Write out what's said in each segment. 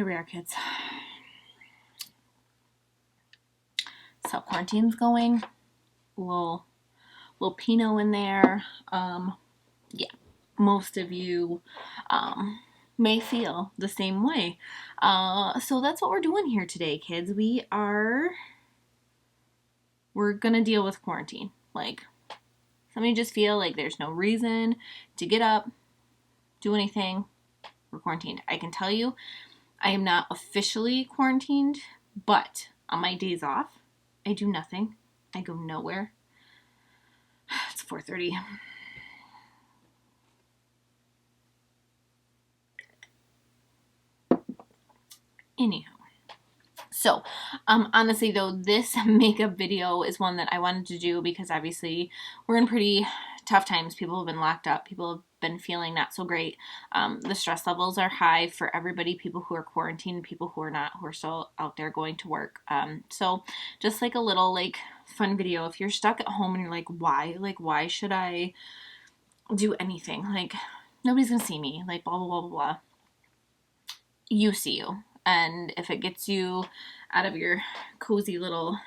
Here we are, kids. So quarantine's going. Little Pinot in there. Yeah, most of you may feel the same way. So that's what we're doing here today, kids. We're gonna deal with quarantine. Like, some of you just feel like there's no reason to get up, do anything. We're quarantined. I can tell you, I am not officially quarantined, but on my days off, I do nothing. I go nowhere. It's 4:30. Anyhow. So, honestly though, this makeup video is one that I wanted to do because obviously we're in pretty tough times. People have been locked up. People have been feeling not so great. The stress levels are high for everybody, people who are quarantined, people who are not, who are still out there going to work. So just like a little like fun video. If you're stuck at home and you're like, why? Like, why should I do anything? Like, nobody's gonna see me. Like, blah, blah, blah, blah, blah. You see you. And if it gets you out of your cozy little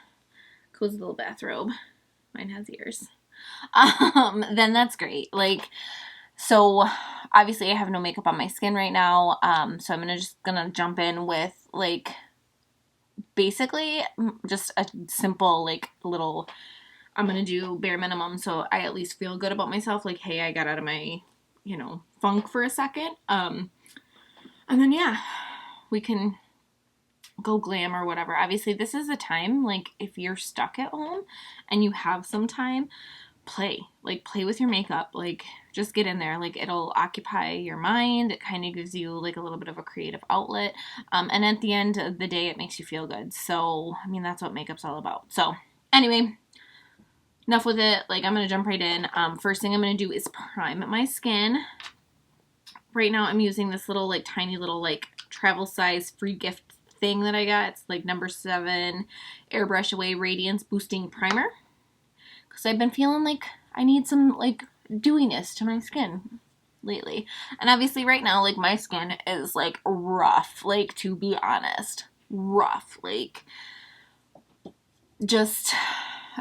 bathrobe, mine has ears, then that's great. Like, so obviously I have no makeup on my skin right now. So I'm just gonna jump in with like basically just a simple like little, I'm gonna do bare minimum so I at least feel good about myself. Like, hey, I got out of my, funk for a second. And then yeah, we can go glam or whatever. Obviously, this is a time, like, if you're stuck at home and you have some time, play. Like, play with your makeup. Like, just get in there. Like, it'll occupy your mind. It kind of gives you, like, a little bit of a creative outlet. And at the end of the day, it makes you feel good. So, I mean, that's what makeup's all about. So, anyway, enough with it. Like, I'm going to jump right in. First thing I'm going to do is prime my skin. Right now, I'm using this little, like, tiny little, like, travel size free gift thing that I got. It's like number 7 Airbrush Away Radiance Boosting Primer. Because I've been feeling like I need some, like, dewiness to my skin lately. And obviously right now, like, my skin is, like, rough. Like, to be honest. Rough. Like, just,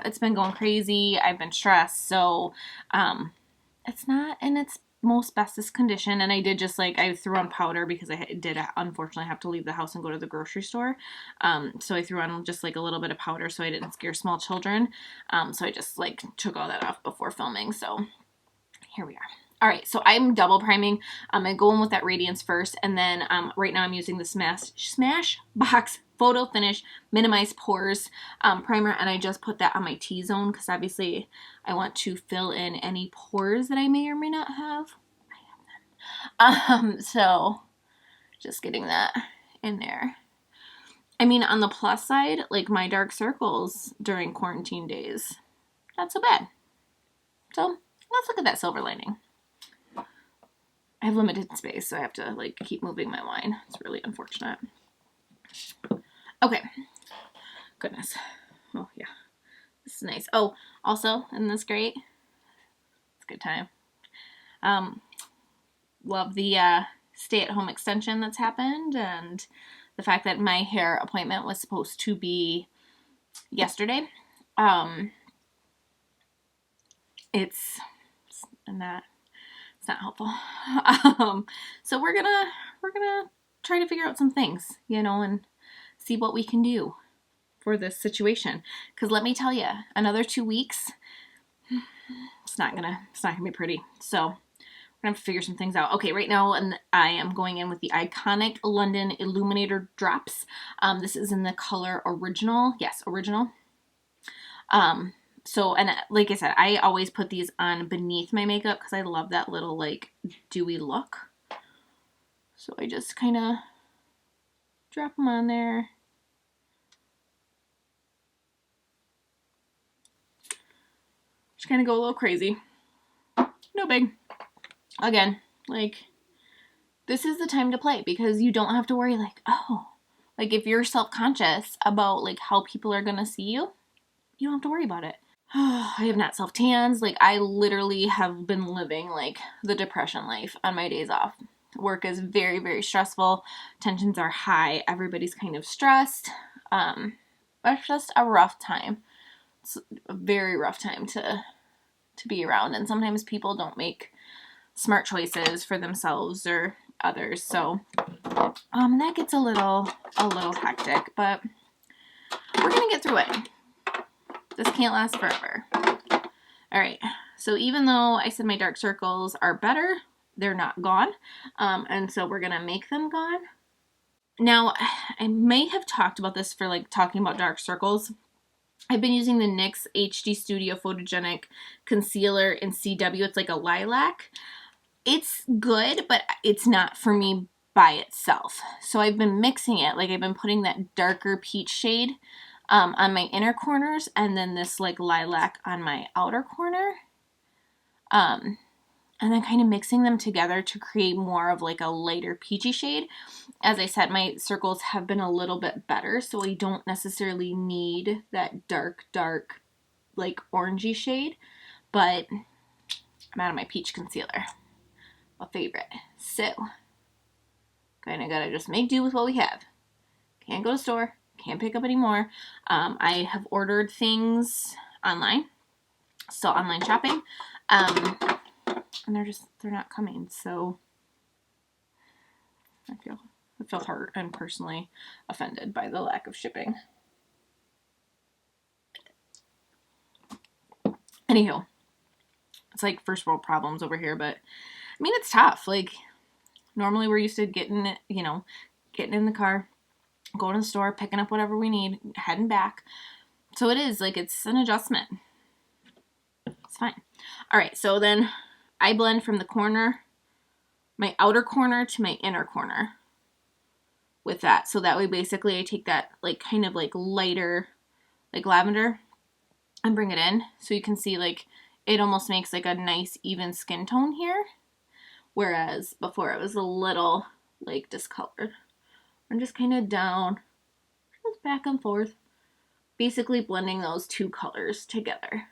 it's been going crazy. I've been stressed. So, it's not in its most bestest condition, and I did just like, I threw on powder because I did unfortunately have to leave the house and go to the grocery store. So I threw on just like a little bit of powder so I didn't scare small children. So I just like took all that off before filming. So here we are. All right, so I'm double priming. I go in with that Radiance first, and then right now I'm using the Smashbox Photo Finish Minimize Pores primer, and I just put that on my T-zone because obviously I want to fill in any pores that I may or may not have. I have them. So just getting that in there. I mean, on the plus side, like my dark circles during quarantine days, not so bad. So let's look at that silver lining. I have limited space, so I have to like keep moving my wine. It's really unfortunate. Okay. Goodness. Oh yeah. This is nice. Oh, also, isn't this great? It's a good time. Love the stay-at-home extension that's happened, and the fact that my hair appointment was supposed to be yesterday. It's not helpful. So we're gonna try to figure out some things, and see what we can do for this situation. Because let me tell you, another 2 weeks, it's not gonna be pretty. So we're gonna have to figure some things out. Okay, right now, and I am going in with the Iconic London Illuminator Drops. This is in the color Original. Yes, Original. So, and like I said, I always put these on beneath my makeup because I love that little, like, dewy look. So I just kind of drop them on there. Just kind of go a little crazy. No big. Again, like, this is the time to play because you don't have to worry, like, oh, like, if you're self-conscious about, like, how people are going to see you, you don't have to worry about it. I have not self-tans. Like, I literally have been living, like, the depression life on my days off. Work is very, very stressful. Tensions are high. Everybody's kind of stressed. It's just a rough time. It's a very rough time to be around. And sometimes people don't make smart choices for themselves or others. So that gets a little hectic, but we're going to get through it. This can't last forever. All right. So even though I said my dark circles are better, they're not gone. And so we're going to make them gone. Now, I may have talked about this for like talking about dark circles. I've been using the NYX HD Studio Photogenic Concealer in CW. It's like a lilac. It's good, but it's not for me by itself. So I've been mixing it. Like I've been putting that darker peach shade on my inner corners and then this like lilac on my outer corner. And then kind of mixing them together to create more of like a lighter peachy shade. As I said, my circles have been a little bit better, so I don't necessarily need that dark, like orangey shade, but I'm out of my peach concealer. A favorite. So, kind of gotta just make do with what we have. Can't go to the store, can't pick up any more. I have ordered things online, still online shopping. And they're not coming, so I feel hurt and personally offended by the lack of shipping. Anywho, it's like first world problems over here, but I mean, it's tough. Like normally we're used to getting in the car, going to the store, picking up whatever we need, heading back. So it is like, it's an adjustment. It's fine. All right. So then I blend from the corner, my outer corner to my inner corner with that. So that way basically I take that like kind of like lighter, like lavender and bring it in. So you can see like it almost makes like a nice even skin tone here. Whereas before it was a little like discolored. I'm just kind of down, just back and forth, basically blending those two colors together.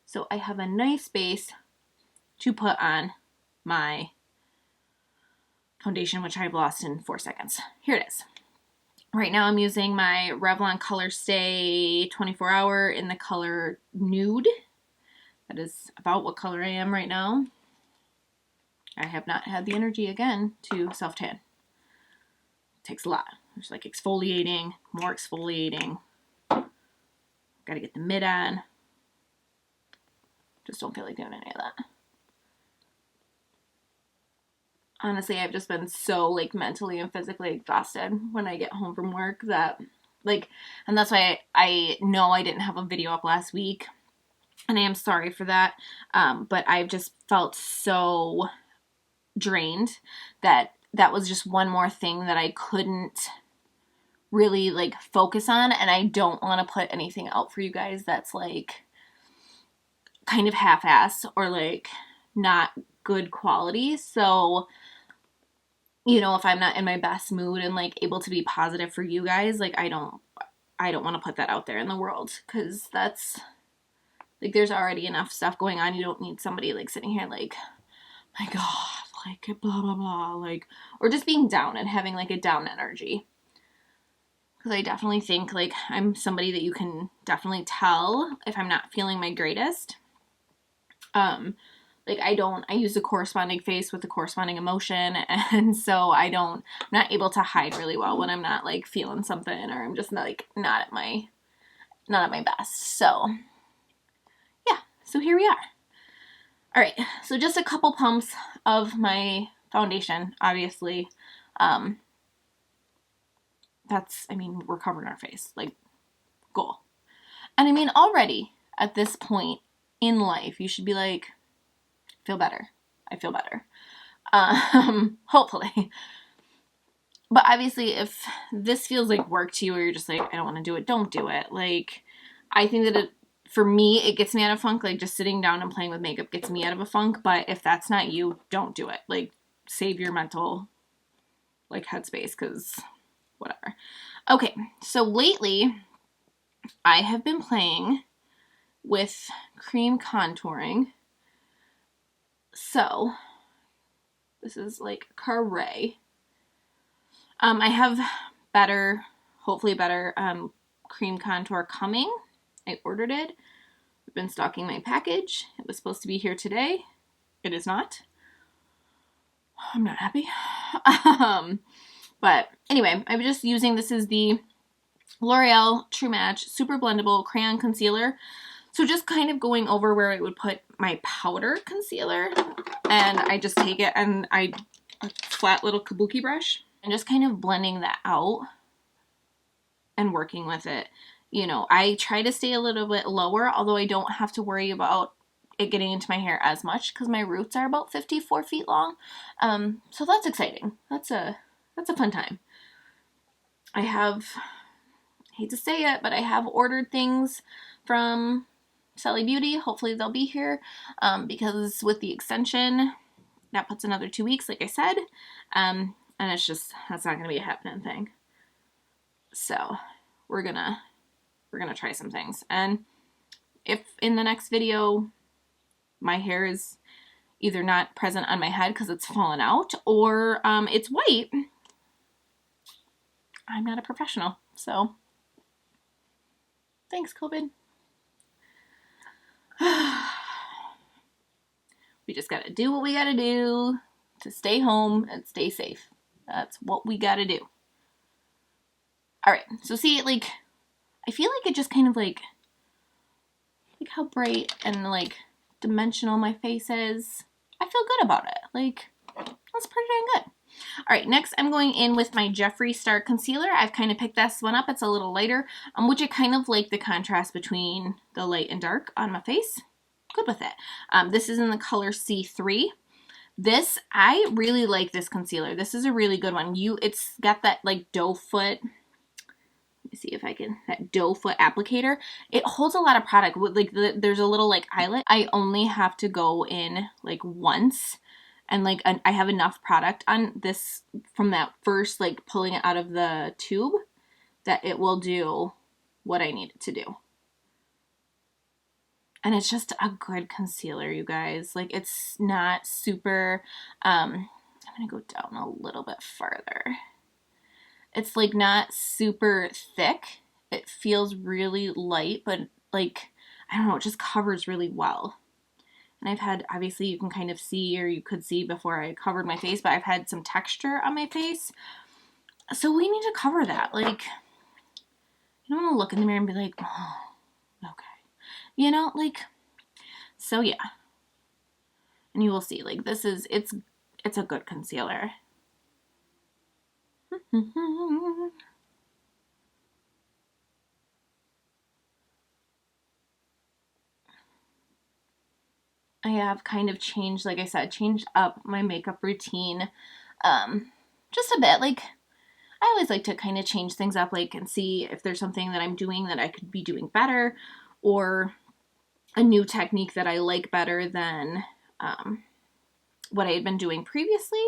So I have a nice base to put on my foundation, which I've lost in 4 seconds. Here it is. Right now I'm using my Revlon Color Stay 24 Hour in the color Nude. That is about what color I am right now. I have not had the energy again to self-tan. It takes a lot. There's like exfoliating, more exfoliating. Got to get the mid on. Just don't feel like doing any of that. Honestly, I've just been so like mentally and physically exhausted when I get home from work that like, and that's why I know I didn't have a video up last week, and I am sorry for that. But I've just felt so drained that was just one more thing that I couldn't really like focus on, and I don't want to put anything out for you guys that's like kind of half-ass or like not good quality. So, you know, if I'm not in my best mood and like able to be positive for you guys, like I don't want to put that out there in the world, because that's like, there's already enough stuff going on. You don't need somebody like sitting here like, my God, like blah blah blah, like, or just being down and having like a down energy. Because I definitely think like I'm somebody that you can definitely tell if I'm not feeling my greatest. Like I use the corresponding face with the corresponding emotion, and so I'm not able to hide really well when I'm not like feeling something, or I'm just not at my best. So yeah, so here we are. All right, so just a couple pumps of my foundation, obviously. We're covering our face, like, goal. And I mean, already at this point in life, you should be like, feel better. I feel better. Hopefully. But obviously, if this feels like work to you, or you're just like, I don't want to do it, don't do it. Like, I think that for me, it gets me out of funk. Like, just sitting down and playing with makeup gets me out of a funk. But if that's not you, don't do it. Like, save your mental, like, headspace, because whatever. Okay, so lately, I have been playing with cream contouring. So, This is like Carré. I have better, hopefully better, cream contour coming. I ordered it. I've been stalking my package. It was supposed to be here today. It is not. I'm not happy. But anyway, I'm just using, this is the L'Oreal True Match Super Blendable Crayon Concealer. So just kind of going over where I would put my powder concealer, and I just take it and a flat little kabuki brush and just kind of blending that out and working with it. You know, I try to stay a little bit lower, although I don't have to worry about it getting into my hair as much because my roots are about 54 feet long. So that's exciting. That's a fun time. I hate to say it, but I have ordered things from Sally Beauty. Hopefully they'll be here because with the extension, that puts another 2 weeks, like I said. And it's just, that's not going to be a happening thing. So we're gonna try some things. And if in the next video my hair is either not present on my head because it's fallen out, or it's white, I'm not a professional. So thanks, COVID. We just gotta do what we gotta do to stay home and stay safe. That's what we gotta do. All right, so see, like, I feel like it just kind of like how bright and like dimensional my face is. I feel good about it. Like, that's pretty dang good. All right, next I'm going in with my Jeffree Star Concealer. I've kind of picked this one up. It's a little lighter, which I kind of like the contrast between the light and dark on my face. Good with it. This is in the color C3. This, I really like this concealer. This is a really good one. It's got that like doe foot. Let me see if I can, that doe foot applicator. It holds a lot of product. Like there's a little like eyelet. I only have to go in like once, and like I have enough product on this from that first like pulling it out of the tube that it will do what I need it to do. And it's just a good concealer, you guys. Like, it's not super, I'm gonna go down a little bit farther. It's like not super thick. It feels really light, but like, I don't know, it just covers really well. And I've had, obviously you can kind of see, or you could see before I covered my face, but I've had some texture on my face. So we need to cover that. Like, you don't want to look in the mirror and be like, oh, okay. You know, like, so yeah. And you will see, like, this is, it's a good concealer. I have kind of changed, like I said, changed up my makeup routine just a bit. Like, I always like to kind of change things up, like, and see if there's something that I'm doing that I could be doing better, or a new technique that I like better than what I had been doing previously.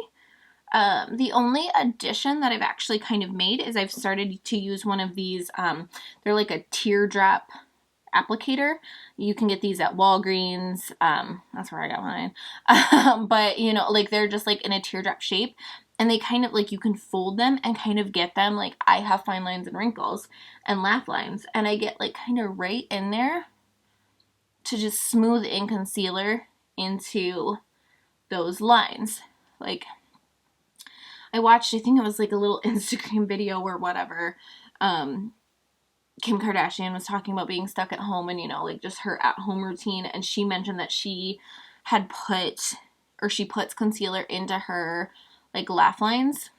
The only addition that I've actually kind of made is I've started to use one of these, they're like a teardrop applicator. You can get these at Walgreens. That's where I got mine. But, you know, like, they're just like in a teardrop shape, and they kind of like, you can fold them and kind of get them, like, I have fine lines and wrinkles and laugh lines, and I get like kind of right in there to just smooth in concealer into those lines. Like, I watched, I think it was like a little Instagram video or whatever, Kim Kardashian was talking about being stuck at home and, you know, like, just her at-home routine, and she mentioned that she had put, or she puts concealer into her, like, laugh lines.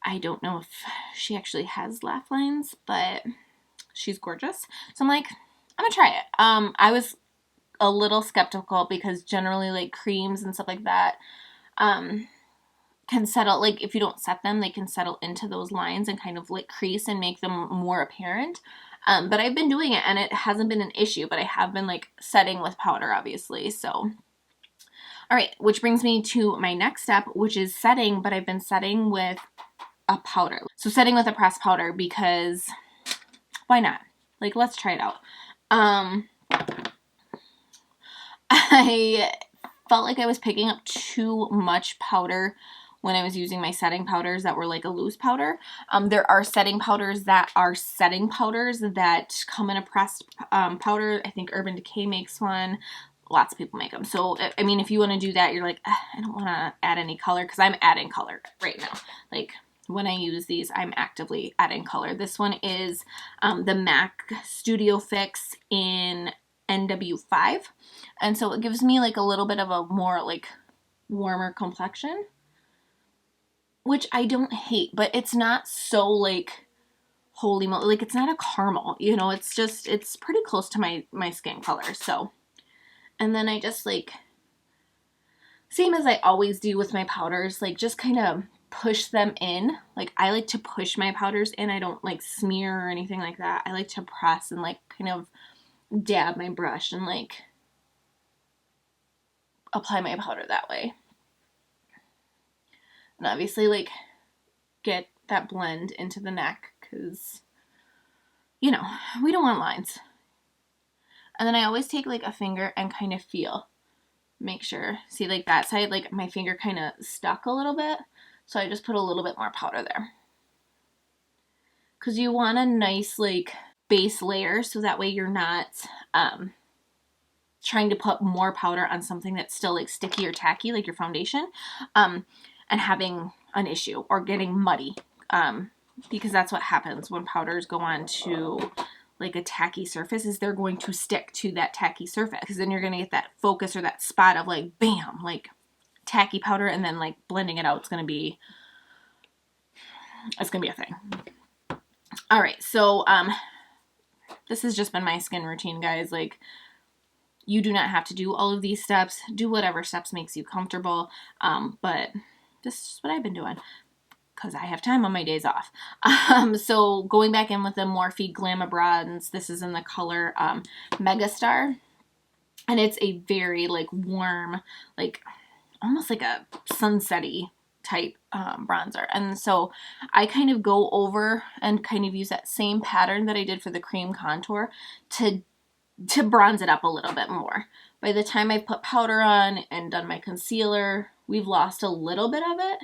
I don't know if she actually has laugh lines, but she's gorgeous. So I'm like, I'm gonna try it. I was a little skeptical because generally, like, creams and stuff like that, can settle, like, if you don't set them, they can settle into those lines and kind of like crease and make them more apparent. But I've been doing it and it hasn't been an issue, but I have been like setting with powder, obviously. So, all right, which brings me to my next step, which is setting, but I've been setting with a powder. So setting with a pressed powder, because why not? Like, let's try it out. I felt like I was picking up too much powder when I was using my setting powders that were like a loose powder. There are setting powders that are setting powders that come in a pressed powder. I think Urban Decay makes one. Lots of people make them. So, I mean, if you want to do that, you're like, I don't want to add any color, because I'm adding color right now. Like, when I use these, I'm actively adding color. This one is the MAC Studio Fix in NW5. And so it gives me like a little bit of a more like warmer complexion, which I don't hate, but it's not so like holy moly, like it's not a caramel, you know, it's just, it's pretty close to my skin color. So, and then I just like, same as I always do with my powders, like just kind of push them in. Like I like to push my powders in. I don't like smear or anything like that. I like to press and like kind of dab my brush and like apply my powder that way. And obviously like get that blend into the neck, because, you know, we don't want lines. And then I always take like a finger and kind of feel, make sure, see like that side, like my finger kind of stuck a little bit. So I just put a little bit more powder there. Because you want a nice like base layer, so that way you're not trying to put more powder on something that's still like sticky or tacky, like your foundation, and having an issue or getting muddy. Because that's what happens when powders go on to like a tacky surface, is they're going to stick to that tacky surface, because then you're going to get that focus or that spot of like bam, like tacky powder, and then like blending it out, it's going to be a thing. All right, so this has just been my skin routine, guys. Like, you do not have to do all of these steps. Do whatever steps makes you comfortable, but this is what I've been doing, because I have time on my days off. So going back in with the Morphe Glamour Bronze, this is in the color Megastar, and it's a very like warm, like almost like a sunsetty type bronzer. And so I kind of go over and kind of use that same pattern that I did for the cream contour to bronze it up a little bit more. By the time I've put powder on and done my concealer, we've lost a little bit of it.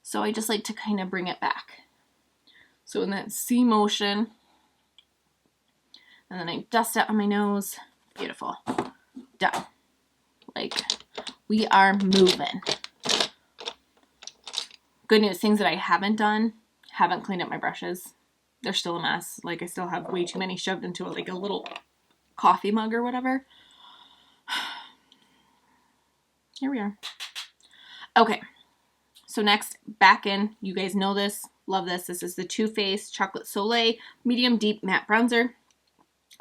So I just like to kind of bring it back. So in that C motion, and then I dust it on my nose. Beautiful. Done. Like, we are moving. Good news, things that I haven't done, haven't cleaned up my brushes. They're still a mess. Like, I still have way too many shoved into like a little coffee mug or whatever. Here we are. Okay. So next, back in, you guys know this, love this. This is the Too Faced Chocolate Soleil Medium Deep Matte Bronzer.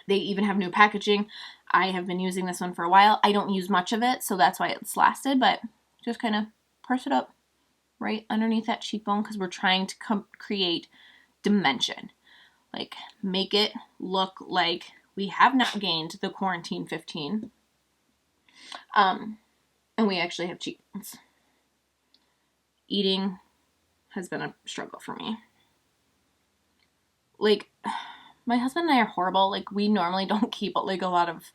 They even have new packaging. I have been using this one for a while. I don't use much of it, so that's why it's lasted, but just kind of press it up right underneath that cheekbone, because we're trying to create dimension. Like, make it look like we have not gained the quarantine 15. And we actually have cheekbones. Eating has been a struggle for me. Like, my husband and I are horrible. Like, we normally don't keep like a lot of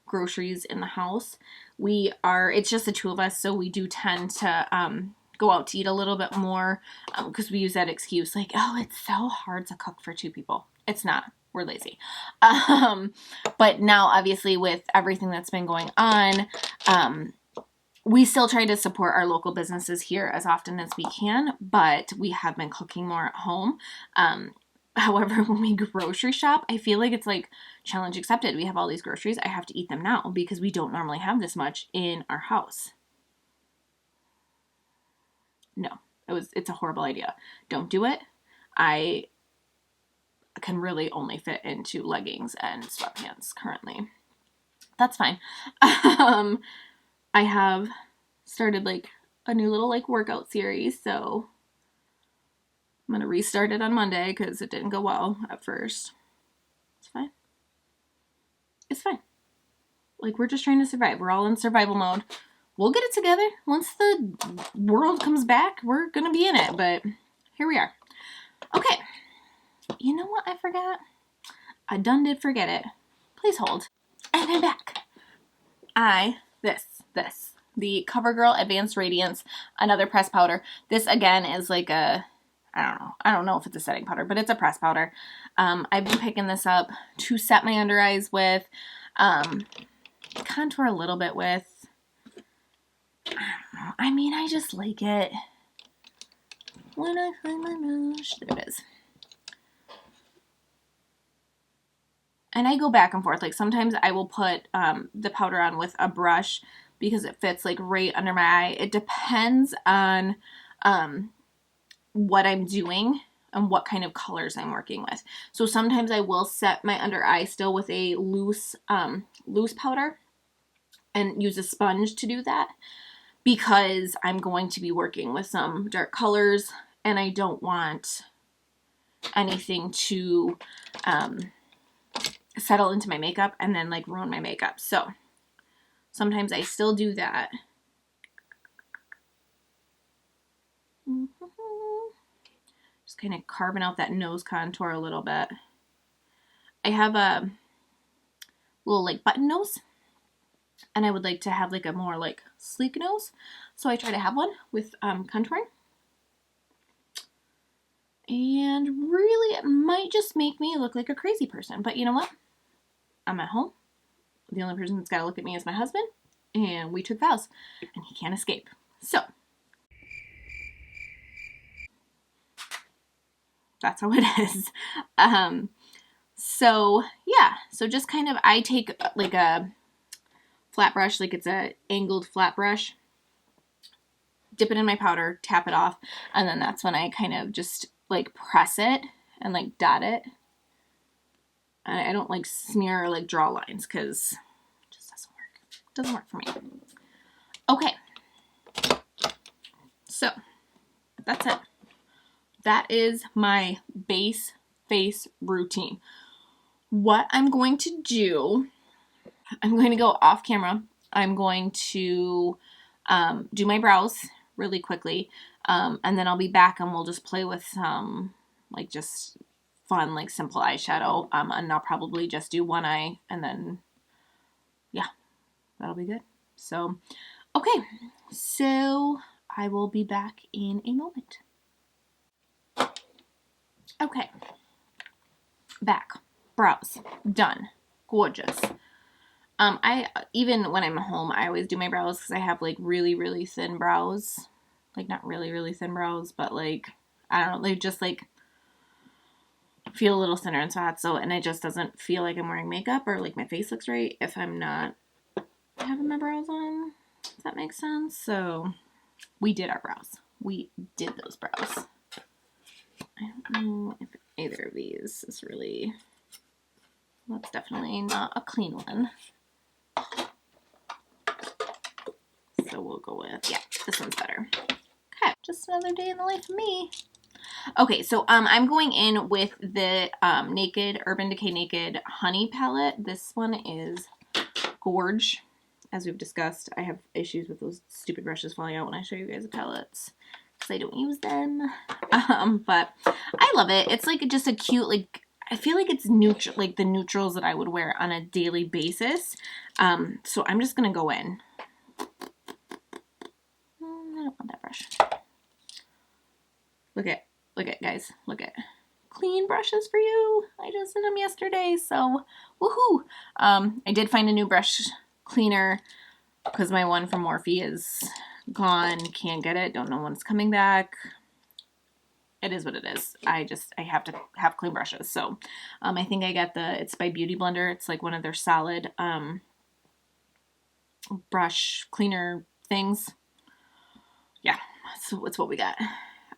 groceries in the house. It's just the two of us, so we do tend to go out to eat a little bit more, because we use that excuse like, oh, it's so hard to cook for two people. It's not. We're lazy. But now, obviously, with everything that's been going on, we still try to support our local businesses here as often as we can, but we have been cooking more at home. However, when we grocery shop, I feel like it's like challenge accepted. We have all these groceries. I have to eat them now because we don't normally have this much in our house. No, it's a horrible idea. Don't do it. I can really only fit into leggings and sweatpants currently. That's fine. I have started like a new little like workout series, so I'm going to restart it on Monday because it didn't go well at first. It's fine. It's fine. Like, we're just trying to survive. We're all in survival mode. We'll get it together. Once the world comes back, we're going to be in it, but here we are. Okay. You know what I forgot? I done did forget it. Please hold. And I'm back. the CoverGirl Advanced Radiance, another pressed powder. This again is like a, I don't know if it's a setting powder, but it's a pressed powder. I've been picking this up to set my under eyes with, contour a little bit with. I don't know. I mean, I just like it. When I find my brush, there it is. And I go back and forth. Like sometimes I will put the powder on with a brush because it fits like right under my eye. It depends on what I'm doing and what kind of colors I'm working with. So sometimes I will set my under eye still with a loose powder and use a sponge to do that because I'm going to be working with some dark colors and I don't want anything to settle into my makeup and then like ruin my makeup. So sometimes I still do that. Just kind of carving out that nose contour a little bit. I have a little like button nose and I would like to have like a more like sleek nose. So I try to have one with contouring. And really it might just make me look like a crazy person. But you know what? I'm at home. The only person that's got to look at me is my husband. And we took vows. And he can't escape. So that's how it is. So yeah. So just kind of, I take like a flat brush, like it's a angled flat brush, dip it in my powder, tap it off, and then that's when I kind of just like press it and like dot it. I don't like smear or like draw lines because it just doesn't work. It doesn't work for me. Okay. So that's it. That is my base face routine. What I'm going to do, I'm going to go off camera. I'm going to do my brows really quickly. And then I'll be back and we'll just play with some like just fun, like simple eyeshadow. And I'll probably just do one eye and then, yeah, that'll be good. So, okay. So I will be back in a moment. Okay. Back. Brows. Done. Gorgeous. I, even when I'm home, I always do my brows because I have like really, really thin brows. Like not really, really thin brows, but like, I don't know, they just like feel a little thinner and fat. So, and it just doesn't feel like I'm wearing makeup or like my face looks right if I'm not having my brows on. Does that make sense? So we did our brows. We did those brows. I don't know if either of these is really, that's definitely not a clean one. So we'll go with, yeah, this one's better. Okay, just another day in the life of me. Okay, so I'm going in with the Naked, Urban Decay Naked Honey palette. This one is gorge. As we've discussed, I have issues with those stupid brushes falling out when I show you guys the palettes because I don't use them. But I love it. It's like just a cute, like, I feel like it's neutral, like the neutrals that I would wear on a daily basis. So I'm just going to go in. I don't want that brush. Look at, guys, look at. Clean brushes for you. I just did them yesterday, so woohoo. I did find a new brush cleaner because my one from Morphe is gone. Can't get it. Don't know when it's coming back. It is what it is. I have to have clean brushes. So I think I got it's by Beauty Blender. It's like one of their solid brush cleaner things. Yeah, so it's what we got.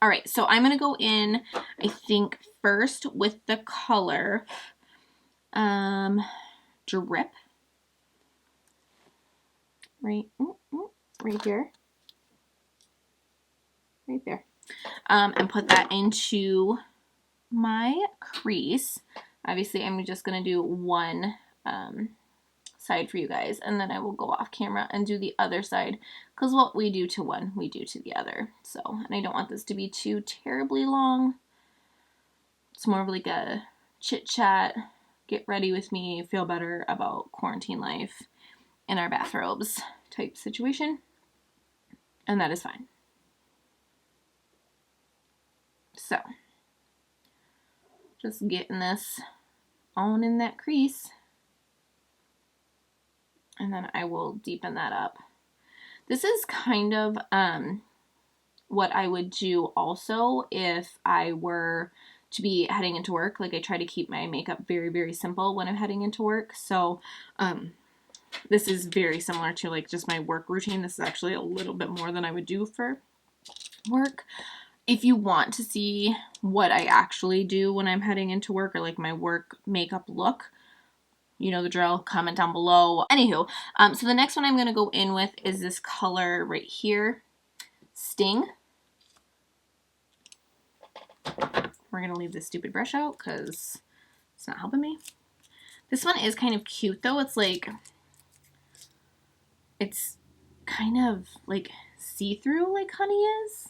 All right, so I'm going to go in, I think, first with the color Drip. Right here. Right there. And put that into my crease. Obviously, I'm just going to do one side for you guys, and then I will go off camera and do the other side, because what we do to one, we do to the other. So, and I don't want this to be too terribly long. It's more of like a chit chat, get ready with me, feel better about quarantine life in our bathrobes type situation. and that is fine. So, just getting this on in that crease, and then I will deepen that up. This is kind of what I would do also if I were to be heading into work. Like, I try to keep my makeup very, very simple when I'm heading into work. So this is very similar to like just my work routine. This is actually a little bit more than I would do for work. If you want to see what I actually do when I'm heading into work, or like my work makeup look, you know the drill, comment down below. Anywho, so the next one I'm going to go in with is this color right here, Sting. We're going to leave this stupid brush out because it's not helping me. This one is kind of cute though. It's like, it's kind of like see-through like honey is.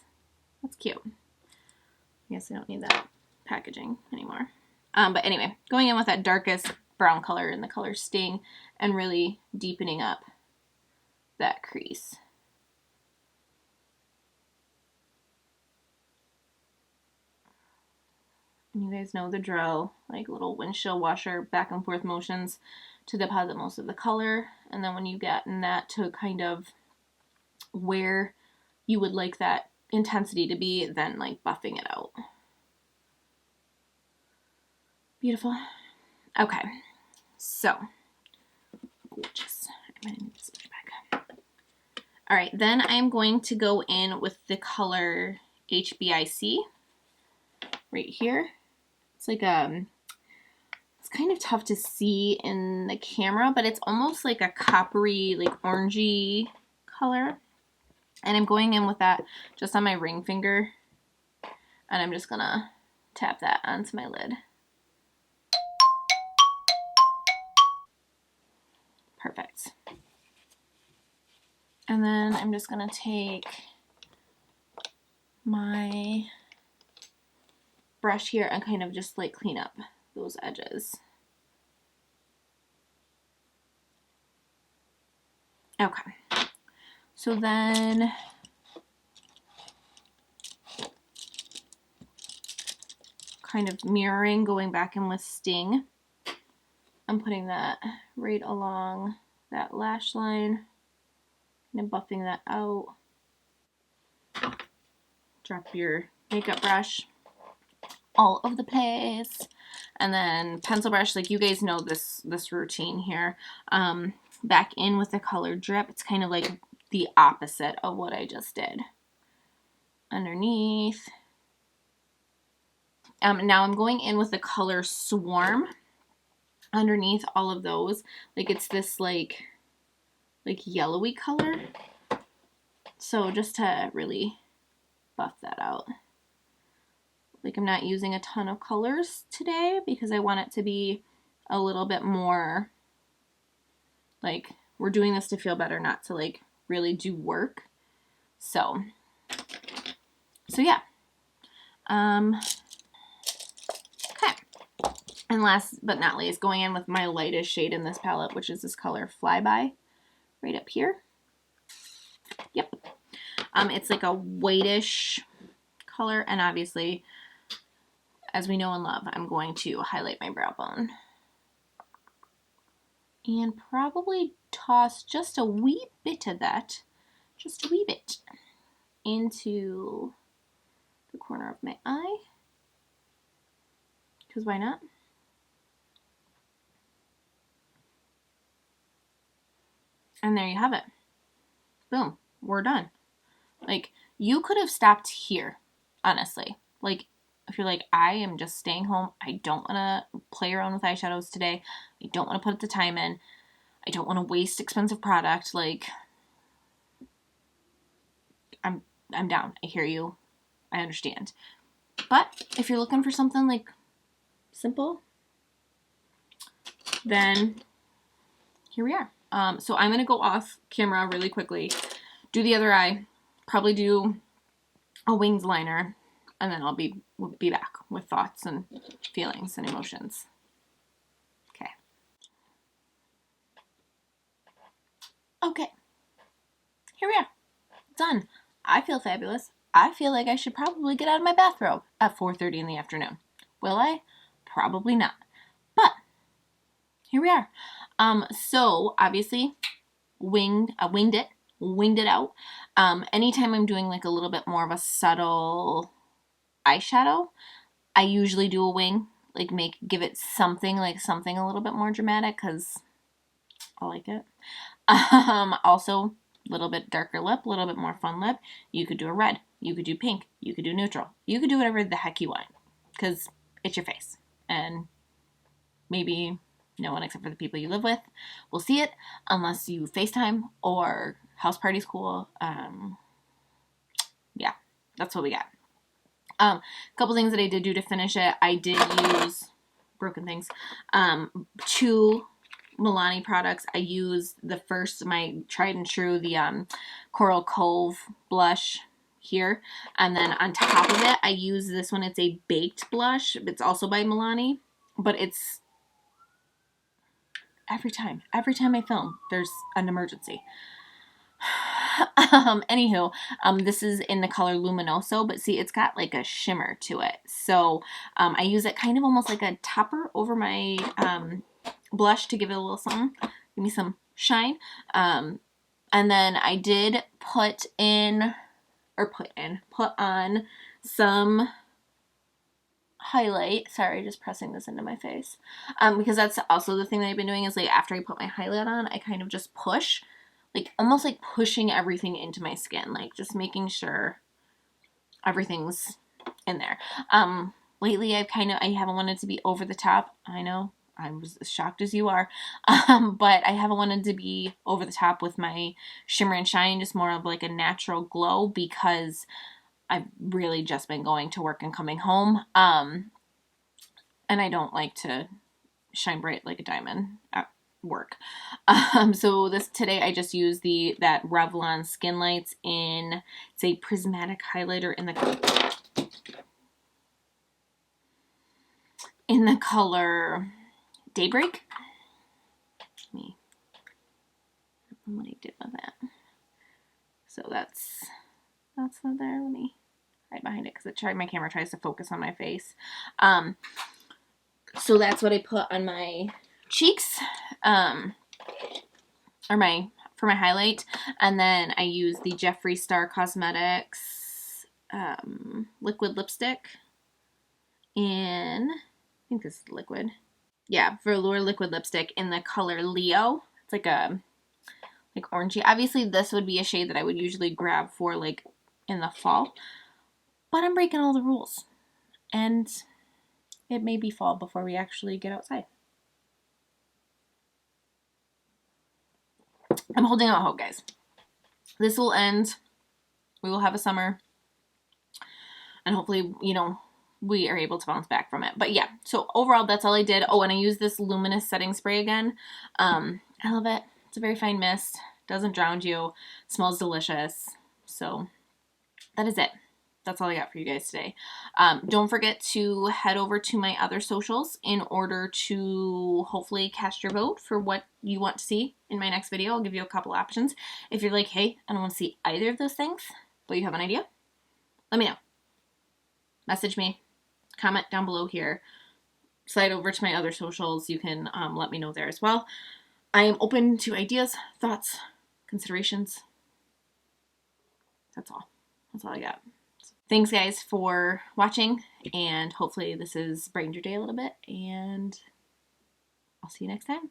That's cute. I guess I don't need that packaging anymore. But anyway, going in with that darkest brown color in the color Sting and really deepening up that crease. And you guys know the drill, like little windshield washer back and forth motions to deposit most of the color. And then when you get in that to kind of where you would like that intensity to be, then like buffing it out. Beautiful. Okay, so gorgeous. I'm gonna need this back. All right, then I'm going to go in with the color HBIC right here. It's like it's kind of tough to see in the camera, but it's almost like a coppery, like orangey color. And I'm going in with that just on my ring finger, and I'm just gonna tap that onto my lid. Perfect. And then I'm just gonna take my brush here and kind of just like clean up those edges. Okay. So then kind of mirroring, going back in with Sting. I'm putting that right along that lash line and buffing that out. Drop your makeup brush all over the place. And then pencil brush, like you guys know this routine here. Back in with the color Drip. It's kind of like the opposite of what I just did. Underneath. Now I'm going in with the color Swarm underneath all of those. Like it's this like yellowy color. So just to really buff that out. Like I'm not using a ton of colors today because I want it to be a little bit more like we're doing this to feel better, not to like really do work. So yeah. Okay. And last but not least, going in with my lightest shade in this palette, which is this color Flyby, right up here. Yep. It's like a whitish color, and obviously, as we know and love, I'm going to highlight my brow bone. And probably toss just a wee bit of that, just a wee bit, into the corner of my eye. Because why not? And there you have it. Boom. We're done. Like, you could have stopped here, honestly. Like, if you're like, I am just staying home, I don't want to play around with eyeshadows today, I don't want to put the time in, I don't want to waste expensive product, like, I'm down. I hear you. I understand. But if you're looking for something like simple, then here we are. So I'm going to go off camera really quickly, do the other eye, probably do a wings liner, and then we'll be back with thoughts and feelings and emotions. Okay. Okay. Here we are. Done. I feel fabulous. I feel like I should probably get out of my bathrobe at 4:30 in the afternoon. Will I? Probably not. But here we are. So obviously winged it out. Anytime I'm doing like a little bit more of a subtle eyeshadow, I usually do a wing, like give it something a little bit more dramatic because I like it. Also, a little bit darker lip, a little bit more fun lip. You could do a red, you could do pink, you could do neutral, you could do whatever the heck you want because it's your face, and maybe no one except for the people you live with will see it unless you FaceTime or house party's cool. Yeah, that's what we got. A couple things that I did do to finish it. I did use Broken Things. 2 Milani products. I used the first, my tried and true, the Coral Cove blush here. And then on top of it, I use this one. It's a baked blush. It's also by Milani. But it's every time I film, there's an emergency. Anywho, this is in the color Luminoso, but see, it's got like a shimmer to it. So I use it kind of almost like a topper over my blush to give it a little something, give me some shine. And then I did put on some highlight. Sorry, just pressing this into my face. Because that's also the thing that I've been doing is like after I put my highlight on, I kind of just push, like almost like pushing everything into my skin, like just making sure everything's in there. Lately I haven't wanted to be over the top. I know, I was as shocked as you are. But I haven't wanted to be over the top with my shimmer and shine, just more of like a natural glow because I've really just been going to work and coming home. And I don't like to shine bright like a diamond at work. So today I just used that Revlon Skin Lights it's a prismatic highlighter in the color Daybreak. Let me what I did with that. So that's not there. Let me hide behind it because my camera tries to focus on my face. So that's what I put on my cheeks, for my highlight. And then I use the Jeffree Star Cosmetics liquid lipstick I think this is liquid. Yeah, Velour liquid lipstick in the color Leo. It's like orangey. Obviously, this would be a shade that I would usually grab for like in the fall. But I'm breaking all the rules. And it may be fall before we actually get outside. I'm holding out hope, guys. This will end. We will have a summer. And hopefully, we are able to bounce back from it. But yeah, so overall, that's all I did. Oh, and I used this Luminous setting spray again. I love it. It's a very fine mist. Doesn't drown you. Smells delicious. So that is it. That's all I got for you guys today. Don't forget to head over to my other socials in order to hopefully cast your vote for what you want to see in my next video. I'll give you a couple options. If you're like, hey, I don't want to see either of those things, but you have an idea, let me know. Message me, comment down below here, slide over to my other socials. You can let me know there as well. I am open to ideas, thoughts, considerations. That's all. That's all I got. Thanks, guys, for watching, and hopefully this has brightened your day a little bit, and I'll see you next time.